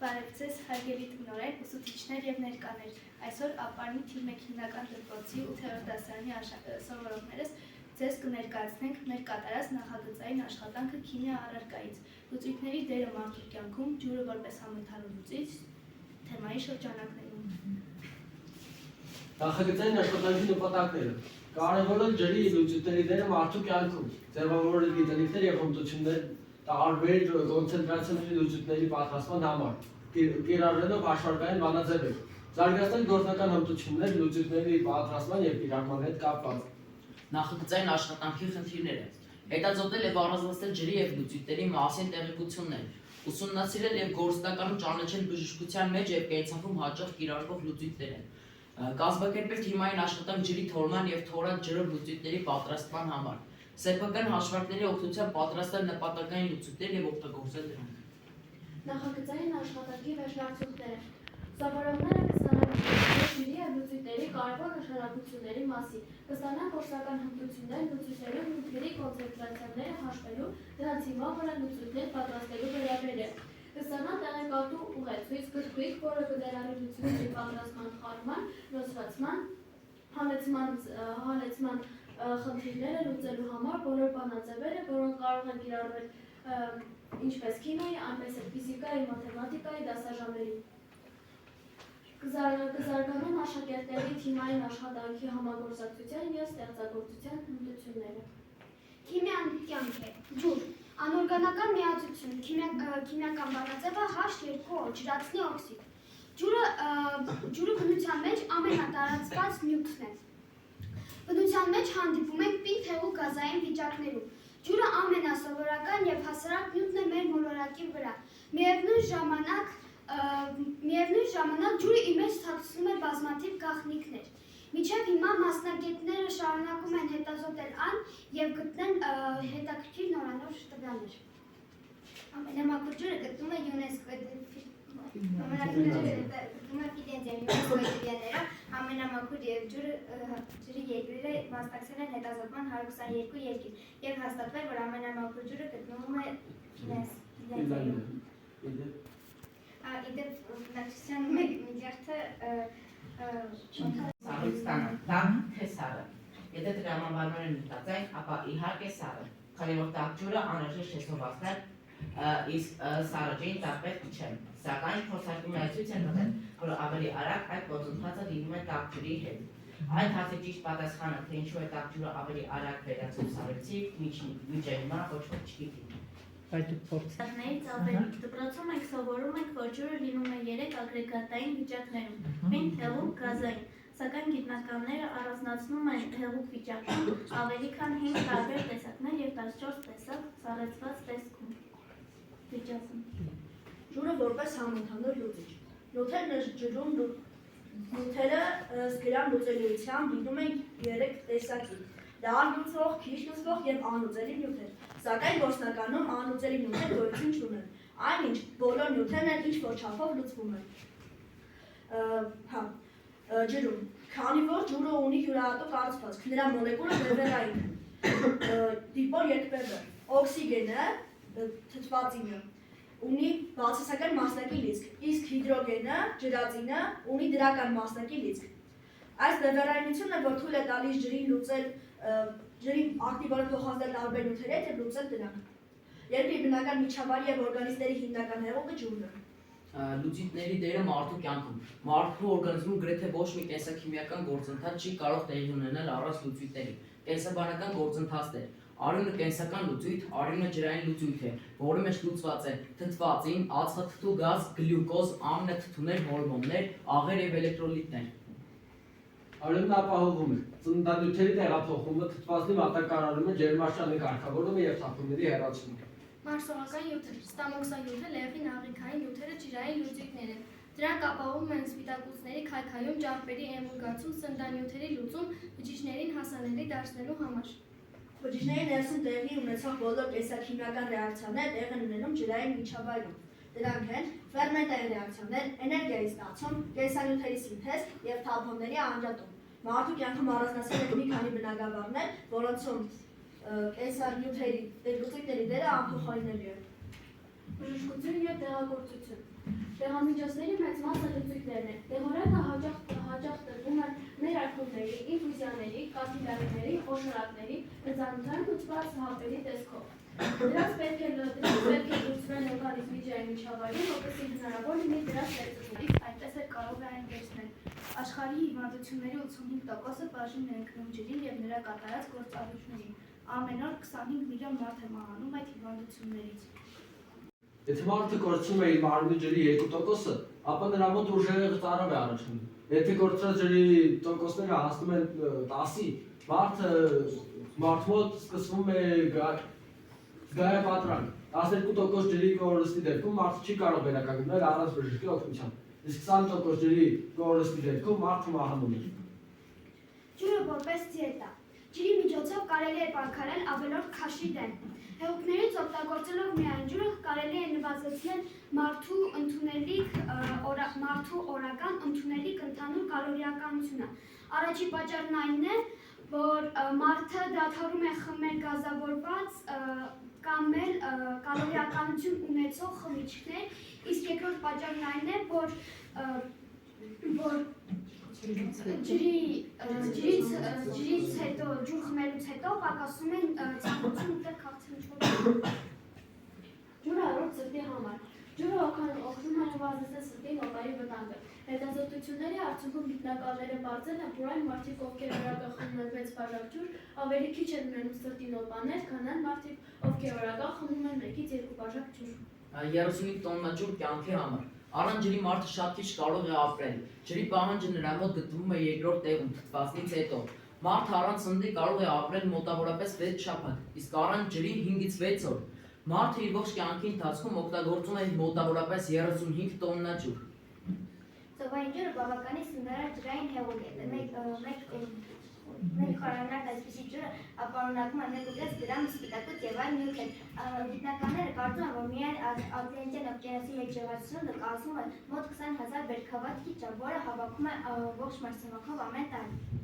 Բարևձեզ հարգելի տնօրեն, ուսուցիչներ և ներկաներ։ Այսօր ապարնի թիվ 1 հիմնական դպրոցի 8-րդ դասարանի սովորողներս ձեզ կներկայացնենք մեր կատարած նախագծային աշխատանքը քիմիա առարկայից։ Լուծույթների դերը մարդու կյանքում, ջուրը որպես համընդհանուր լուծիչ, թեմայի շրջանակներում։ Նախագծային աշխատանքի նպատակները. կարևորել ջրի լուծույթների դերը մարդու կյանքում, ձևավորել գիտելիքներ և հմտություններ տարբեր կոնցենտրացիաների լուծույթների պատրաստման համար, կիրառելով հաշվարկային բանաձևեր, զարգացնել գործնական հմտություններ լուծույթների պատրաստման և կիրառման հետ կապված։ Նախագծային աշխատանքի խնդիրները. հետաձգել և առանձնացնել ջրի և լուծույթների մասին տեղեկություններ, ուսումնասիրել և գործնականում ճանաչել բժշկության մեջ և կենցաղում հաճախ կիրառվող լուծույթները, կազմակերպել թիմային աշխատանք ջրի թորման և թորած ջրով լուծույթների պատրաստման համար, սեփական հաշվարկների օգնությամբ պատրաստել նպատակային լուծույթներ և օգտագործել դրանք։ Նախագծային աշխատանքի վերջնարդյունքները. Սովորողները կստանան ջրի և լուծույթների կարևոր նշանակությունների մասին, կստանան գործնական հմտություններ լուծույթների նյութերի կոնցենտրացիաները հաշվելու, դրանց հիման վրա լուծույթներ պատրաստելու վերաբերյալ, կստանան տեղեկատու ուղեցույց գրքույկ, որը կներառի լուծույթների պատրաստման խառնման, նոսրացման, հալեցման խնդիրները լուծելու համար բոլոր բանաձևերը, որոնք կարող են կիրառվել ինչպես քիմիայի, այնպես էլ ֆիզիկայի, մաթեմատիկայի դասաժամերին։ Կզարգանան աշակերտների թիմային աշխատանքի համագործակցության և ստեղծագործության հմտությունները։ Քիմիան կյանք է, ջուր, անօրգանական միացություն, քիմիական բանաձևը H2O, ջրածնի օքսիդ։ Ջուրը բնության մեջ ամենատարածված նյութն է։ Բնության մեջ հանդիպում է պինդ հեղուկ գազային վիճակներում։ Ջուրը ամենասովորական և հասարակ նյութն է մեր մոլորակի վրա։ Միևնույն ժամանակ ջուրը իր մեջ թաքցնում է բազմաթիվ գաղտնիքներ։ Մինչև հիմա մասնագետները շարունակում են հետազոտել այն և գտնել հետաքրքիր նորանոր տվյալներ։ Ամենամաքուր ջուրը գտնվում է ՅՈՒՆԵՍԿՕ-ի տվյալներով, ամենամաքուր ջրի երկրները մասնակցել են հետազոտման 122 երկիր և հաստատվել, որ ամենամաքուր ջուրը գտնվում է Ֆինլանդիայում։ Իդեպ բնակչության 1 միլիարդը Սառույցանը, տան թե սառը։ Եթե տրամաբանորեն մտածենք, ապա իհարկե սառը, քանի որ տաք ջուրը անհրաժեշտ է սովացնել, իսկ սառը ջրին տարբեր չեն, սակայն փորձարկումները ցույց են տվել, որ ավելի արագ այդ գործընթացը լինում է տաք ջրի հետ։ Այդ հարցի ճիշտ պատասխանը, թե ինչու է տաք ջուրը ավելի արագ վերածվում սառույցի, մինչև հիմա ոչ ոք չգիտի։ Դպրոցում մենք սովորում ենք, որ ջուրը լինում է 3 ագրեգատային վիճակներում՝ պինդ, հեղուկ, գազային, սակայն գիտնականները առանձնացնում են հեղուկ վիճակում ավելի քան 5 տարբեր տեսակներ և 14 տեսակ սառեցված վիճակում։ Ջուրը որպես համընդհանուր լուծիչ։ Նյութերը ջրում նյութերը ըստ իրար լուծելիությամբ լինում են 3 տեսակի՝ լավ լուծվող, քիչ լուծվող և անլուծելի նյութեր, սակայն գործնականում անլուծելի նյութեր գոյություն չունեն, այնինչ բոլոր նյութերն էլ ինչ-որ չափով լուծվում են։ Ջրում, քանի որ ջուրը ունի յուրահատուկ կառուցվածք, նրա մոլեկուլը բևեռային է, դիպոլ երկբևեռ, օքսիգենը, թթվածինը, ունի բացասական մասնակի լիցք, իսկ հիդրոգենը, ջրածինը, ունի դրական մասնակի լիցք։ Այս բևեռայնությունը, որ թույլ է տալիս ջրին լուծել, ջրին ակտիվորեն փոխանցել տարբեր նյութերի հետ և լուծել դրանք։ Երկրի բնական միջավայրի և օրգանիզմների հիմնական հեղուկը ջուրն է։ Լուծույթների դերը մարդու կյանքում։ Մարդու օրգանիզմում գրեթե ոչ մի կենսաքիմիական գործընթաց չի կարող տեղի ունենալ առանց լուծույթների։ Կենսաբանական գործընթացներ։ Արյունը կենսական լուծույթ, արյունը ջրային լուծույթ է, որի մեջ լուծված է թթվածին, ածխաթթու գազ, գլյուկոզ, ամինաթթուներ, հորմոններ, աղեր և էլեկտրոլիտներ։ Արյունն ապահովում է ծննդանյութերի տեղափոխումը, թթվածնի մատակարարումը, ջերմաշրջանի կարգավորումը և թափոնների հեռացումը։ Մարսողական նյութեր, ստամոքսանյութը, լեղին աղիքային նյութերը ջրային լուծույթներ են։ Դրանք ապահովում են սպիտակուցների քայքայում, ճարպերի էմուլգացում, սննդանյութերի լուծում, բջիջներին հասանելի դարձնելու համար։ Բջիջների ներսում տեղի ունեցող բոլոր կենսաքիմիական ռեակցիաները տեղ են ունենում ջրային միջավայրում։ Դրանք են ֆերմենտային ռեակցիաներ, էներգիայի ստացում, կենսանյութերի սինթեզ և թափոնների անջատում։ Մարդու կյանքում առանձնացել են մի քանի բնագավառներ, որոնցում կենսանյութերի լուծույթների դերը անփոխարինելի է։ բժշկություն և դեղագործություն։ Դեղամիջոցների մեծ մասը լուծույթներն են։ Դեղորայքը հաճախ տրվում են ներարկումների, ինֆուզիաների, կաթիլարների, խոշորակների, հեծանության լուծված հապերի տեսքով։ Դրանց պետք է լուծվել օրգանիզմի ջրային միջավայրում, որպեսզի հնարավոր լինի դրանց ստեղծումից, Այդպես էլ կարող է այն վերցնել։ Աշխարհի հիվանդությունների 85%-ը բաժին է ընկնում ջրին եւ նրա կատարած գործառույթներին։ Ամեն օր 25 միլիոն մարդ է մահանում այդ հիվանդություններից։ Եթե մարդը կորցնում է իր մարմնի ջրի 2%-ը, ապա նրա մոտ ուժեղ ծարավ է առաջանում։ Եթե կորցրած ջրի տոկոսները հասնում են 10-ի, մարդու մոտ սկսվում է զգայապատրանք։ 12% ջրի կորստի դեպքում մարդը չի կարող վերականգնել առանց բժշկի օգնության, իսկ 20% ջրի կորստի դեպքում մարդը մահանում է։ Ջուրը որպես դիետա։ Ջրի միջոցով կարելի է պայքարել ավելորդ քաշի դեմ։ Հեղուկներից օգտագործելով միայն ջուրը կարելի է նվազեցնել մարդու օրական ընդունելիք ընդհանուր կալորիականությունը։ Առաջի պատճառն այն է, որ մարդը դադարում է խմել գազավորված կամ էլ կալորիականություն ունեցող խմիչքներ, իսկ երկրորդ պատճառն այն է, որ ջրից հետո, ջուր խմելուց հետո պակասում են ցանկություն ուտել քաղցրուչ։ Ջուրը առողջ սրտի համար։ Ջուրը օգնում է նվազեցնել սրտի նոպայի վտանգը։ Հետազոտությունների արդյունքում գիտնականները պարզել են, որ այն մարդիկ, ովքեր օրական խմում են 6 բաժակ ջուր, ավելի քիչ են ունենում սրտի նոպաներ, քան այն մարդիկ, ովքեր օրական խմում են 1-ից 2 բաժակ ջուր։ 35 տոննա ջուր կյանքի համար։ Առանց ջրի մարդը շատ քիչ կարող է ապրել։ Ջրի պահանջը նրա մոտ գտնվում է երկրորդ տեղում թթվածնից հետո։ Մարդը առանց սննդի կարող է ապրել մոտավորապես 6 շաբաթ, իսկ առանց ջրի 5-ից 6 օր։ Մարդը իր ողջ կյանքի ընթացքում օգտագործում է մոտավորապես 35 տոննա ջուր։ Ծովային ջուրը բավականին սննդարար ջրային հեղուկ է։ Մեկ խորանարդ այսպիսի ջուրը պարունակում է 1.5 գրամ սպիտակուց եւ այլ նյութեր։ Գիտնականները կարծում են, որ միայն Ատլանտյան օվկիանոսի մեջ ջրածությունը կազմում է մոտ 20,000 բերքավատ քիչ, որը հավաքում է ողջ մայրցամաքով ամեն տարի։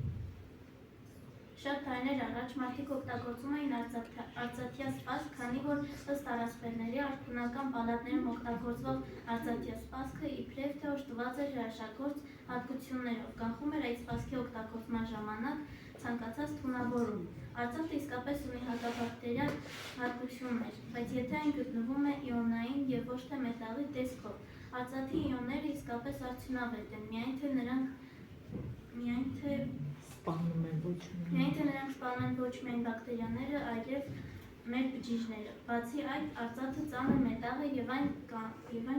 Շատ տարիներ առաջ մարդիկ օգտագործում էին արծաթյա սպասք, քանի որ ըստ առասպելների արքունական պալատներում օգտագործվող արծաթյա սպասքը իբրև թե օժտված էր հրաշագործ հատկություններով, կանխում էր այդ սպասքի օգտագործման ժամանակ ցանկացած թունավորում։ Արծաթը իսկապես ունի հակաբակտերիալ հատկություններ, բայց եթե այն գտնվում է իոնային եւ ոչ թե մետաղի տեսքով, արծաթի իոնները իսկապես արդյունավետ են, միայն թե նրանք սպանում են ոչ միայն բակտերիաները, այլև մեր բջիջները։ Բացի այդ, արծաթը ծանր մետաղ է եւ այն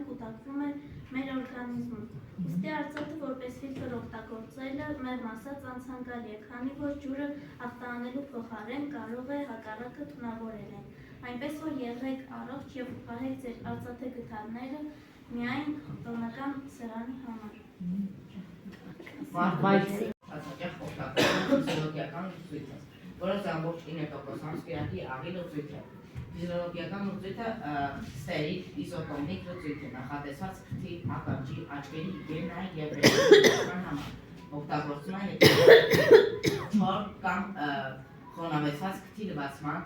կուտակվում է մեր օրգանիզմում։ Ուստի արծաթը որպես ֆիլտր օգտագործելը մեղմ ասած անցանկալի է, քանի որ ջուրը ախտահանելու փոխարեն կարող է հակառակը թունավորել են։ Այնպես որ եղեք առողջ եւ պահեք ձեր արծաթե գդալները միայն տոնական սեղանի համար։ Հաճախ օգտագործում ֆիզիոլոգիական լուծույթը, որը ամբողջ 9% անսպիրատի աղի լուծույթ է։ Ֆիզիոլոգիական լուծույթը ստերիլ իզոտոնիկ լուծույթ է, նախատեսված քթի, ականջի, աչքերի հիգիենայի եւ վերջնական համար։ Օգտագործում է չոր կամ խոնավեցված քթի լվացման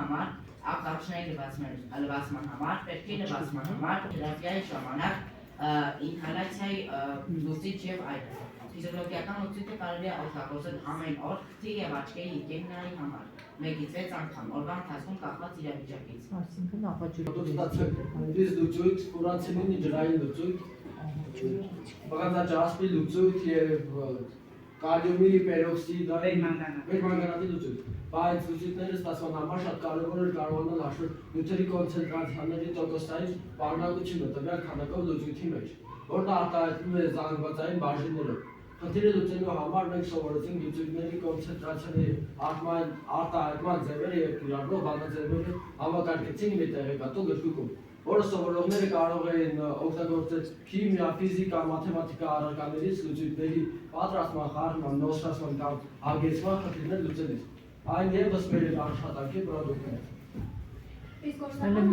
համար, ականջների լվացման համար, պետքի լվացման համար, թերապիայի ժամանակ ինհալացիայի լուծիչ եւ այլն։ Ֆիզիոլոգիական լուծիչը կարելի է օգտագործել ամեն օր քթի եւ աչքերի հիգիենայի համար, 1-ից 6 անգամ, օրվա ընթացքում կախված իրավիճակից։ Այսինքն Դից լուծույթ, ֆուրանցինինի ջրային լուծույթ, բաղանձաճասպի լուծույթ եւ կալիումի պերօքսիդ, վերմանգանատի լուծույթ։ Բայց լուծույթները ստացման համար շատ կարևոր է կարողանալ հաշվել նյութերի կոնցենտրացիաների տոկոսային պարունակությունը տվյալ քանակով լուծույթի մեջ, որն արտահայտվում է զանգվածային բաժիններով։ Խնդիրը լուծելու համար մենք սովորեցինք լուծույթների կոնցենտրացիաների արտահայտման ձևերը եւ կիրառվող բանաձևերը համակարգեցինք մի տեղեկատու գրքույկում, որը սովորողները կարող էին օգտագործել քիմիա, ֆիզիկա, մաթեմատիկա առարկաներից լուծույթների պատրաստման, խառնման, նոսրացման կամ հագեցման խնդիրներ լուծելիս։ Այն եւս մեր աշխատանքի պրոդուկտն է։ Իսկ գործնական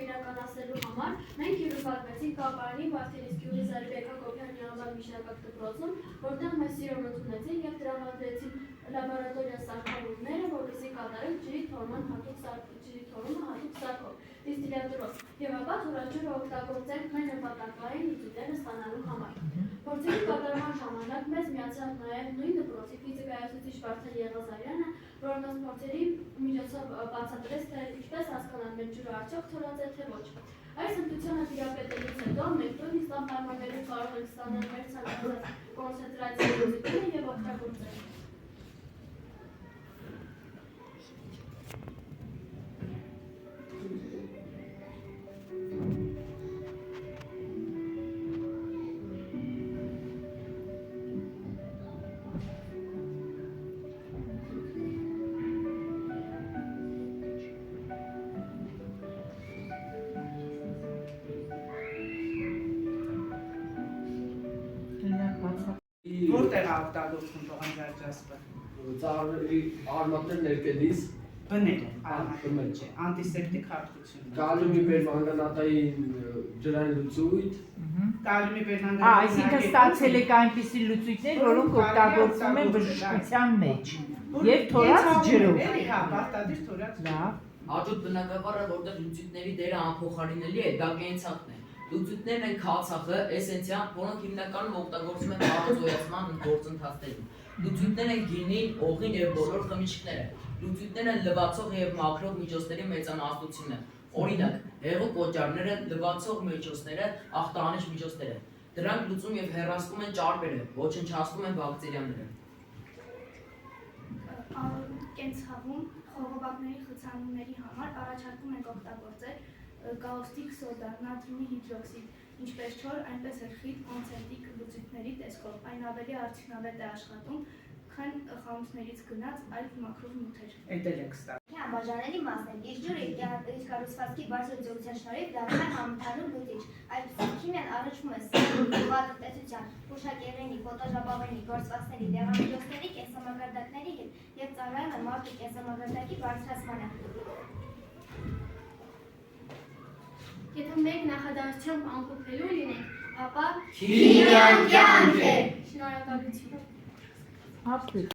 իրականացնելու համար մենք հյուրընկալվեցինք Կապարանի Վարդենիս գյուղի Զարիբեկա Կոբյանի անվան միջնակարգ դպրոցում, որտեղ մեզ սիրով ընդունեցին եւ տրամադրեցին լաբորատորիա սարքավորումները, որպեսզի կատարենք ջրի թորումը հատուկ սարքով, դիստիլյատորով, եւ ապա թորաջուրը օգտագործենք մեր նպատակային լուծույթները ստանալու համար։ Փորձերի կատարման ժամանակ մեզ միացավ նաեւ նույն դպրոցի ֆիզիկայացուցիչ Վարդան Եղազարյանը, որը մեզ փորձերի միջոցով բացատրեց, թե ինչպես հասկանալ մեր ջուրը արդյոք թորած է թե ոչ։ Այս հմտությունը տիրապետելուց հետո մենք նույնիսկ անպայմանորեն կարող ենք ստանալ մեր ցանկացած կոնցենտրացիայի լուծույթները եւ օգտագործել։ Որտեղ է օգտագործվում տողանջարջասպը։ Ծառերի արմատներ ներկելիս Բները, բնել։ չէ, անտիսեպտիկ հատկություն։ կալիումի պերմանգանատային ջրային լուծույթ, Կալիումի Այսինքն ստացել եք այնպիսի լուծույթներ, որոնք օգտագործվում են բժշկության մեջ եւ թորած ջրով։ Հա, պարտադիր թորած ջրով։ Լավ։ Հաջորդ բնակավարը, որտեղ լուծույթների դերը անփոխարինելի է, դա կենցաղն է։ Լուծույթներն են քացախը, էսենցիան, որոնք հիմնականում օգտագործվում են տարածոյացման գործընթացներում։ Լուծույթներ են գինին, օղին եւ բոլոր խմիչքները։ Լուծույթները լվացող եւ մաքրող միջոցների մեծամասնությունը։ Օրինակ, հեղուկ օճառները, լվացող միջոցները, ախտանիշ միջոցները։ Դրանք լուծում եւ հեռացնում են ճարպերը, ոչնչացնում են բակտերիաները։ Կենցաղում խողովակների խցանումների համար առաջարկում ենք օգտագործել կաուստիկ սոդա, նատրիումի հիդրոքսիդ, ինչպես չոր, այնպես էլ խիտ կոնցենտրիկ լուծույթների տեսքով։ Այն ավելի արդյունավետ է աշխատում, քան խանութներից գնած այլ մաքրող նյութեր։ Էդել եք ստա։ Անբաժանելի մասն է։ Իսկ ջուրը իր կառուցվածքի բարձր ձգության շնորհիվ դառնում է համընդհանուր լուծիչ։ Այսպիսի քիմիան առնչվում է սննդատնտեսության, հուշակեղենի, ֆոտոժապավենի, գործվածքների, դեղամիջոցների, կենսամակարդակների հետ եւ ծառայում է մարդու կենսամակարդակի բարձրացմանը։ Եթե մեկ նախադասությամբ ամփոփելու լինենք, ապա Քիմիան կյանք է։ շնորհակալություն։ Ապրիլ։